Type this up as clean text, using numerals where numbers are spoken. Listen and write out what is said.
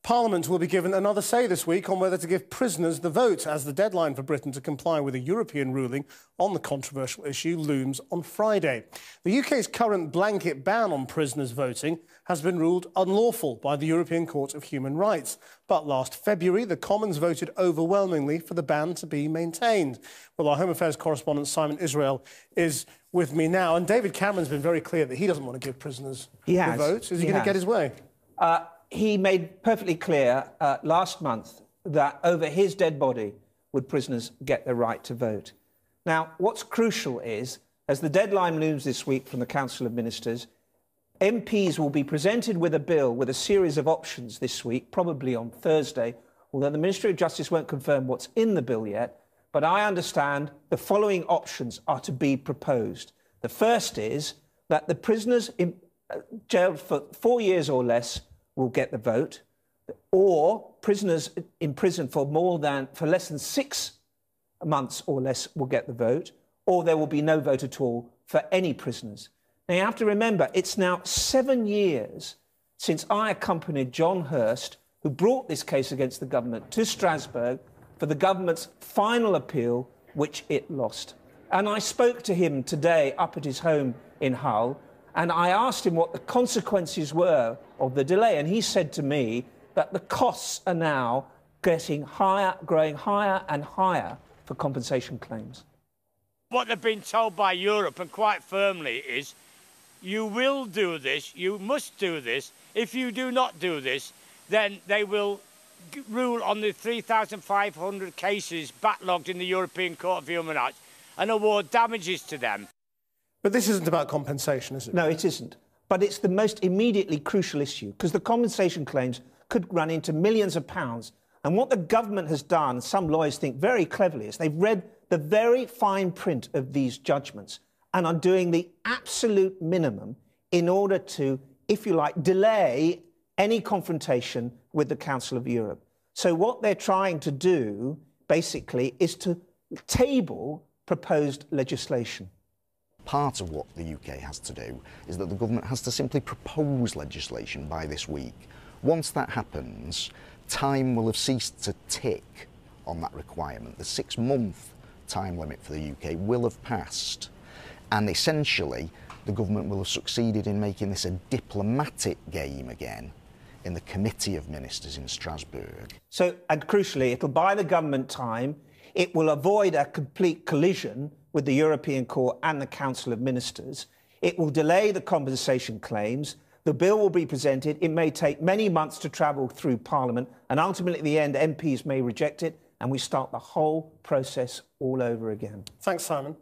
Parliament will be given another say this week on whether to give prisoners the vote, as the deadline for Britain to comply with a European ruling on the controversial issue looms on Friday. The UK's current blanket ban on prisoners voting has been ruled unlawful by the European Court of Human Rights. But last February, the Commons voted overwhelmingly for the ban to be maintained. Well, our Home Affairs correspondent Simon Israel is with me now. And David Cameron's been very clear that he doesn't want to give prisoners the vote. Is he going to get his way? He made perfectly clear last month that over his dead body would prisoners get the right to vote. Now, what's crucial is, as the deadline looms this week from the Council of Ministers, MPs will be presented with a bill with a series of options this week, probably on Thursday, although the Ministry of Justice won't confirm what's in the bill yet. But I understand the following options are to be proposed. The first is that the prisoners jailed for 4 years or less will get the vote, or prisoners in prison for less than 6 months or less will get the vote, or there will be no vote at all for any prisoners. Now, you have to remember, it's now 7 years since I accompanied John Hirst, who brought this case against the government, to Strasbourg for the government's final appeal, which it lost. And I spoke to him today up at his home in Hull, and I asked him what the consequences were of the delay. And he said to me that the costs are now getting higher, growing higher and higher for compensation claims. What they've been told by Europe, and quite firmly, is you will do this, you must do this. If you do not do this, then they will rule on the 3,500 cases backlogged in the European Court of Human Rights and award damages to them. But this isn't about compensation, is it? No, it isn't. But it's the most immediately crucial issue, because the compensation claims could run into millions of pounds. And what the government has done, some lawyers think very cleverly, is they've read the very fine print of these judgments and are doing the absolute minimum in order to, if you like, delay any confrontation with the Council of Europe. So what they're trying to do, basically, is to table proposed legislation. Part of what the UK has to do is that the government has to simply propose legislation by this week. Once that happens, time will have ceased to tick on that requirement. The 6-month time limit for the UK will have passed, and essentially the government will have succeeded in making this a diplomatic game again in the Committee of Ministers in Strasbourg. So, and crucially, it'll buy the government time. It will avoid a complete collision with the European Court and the Council of Ministers. It will delay the compensation claims. The bill will be presented. It may take many months to travel through Parliament, and ultimately, at the end, MPs may reject it, and we start the whole process all over again. Thanks, Simon.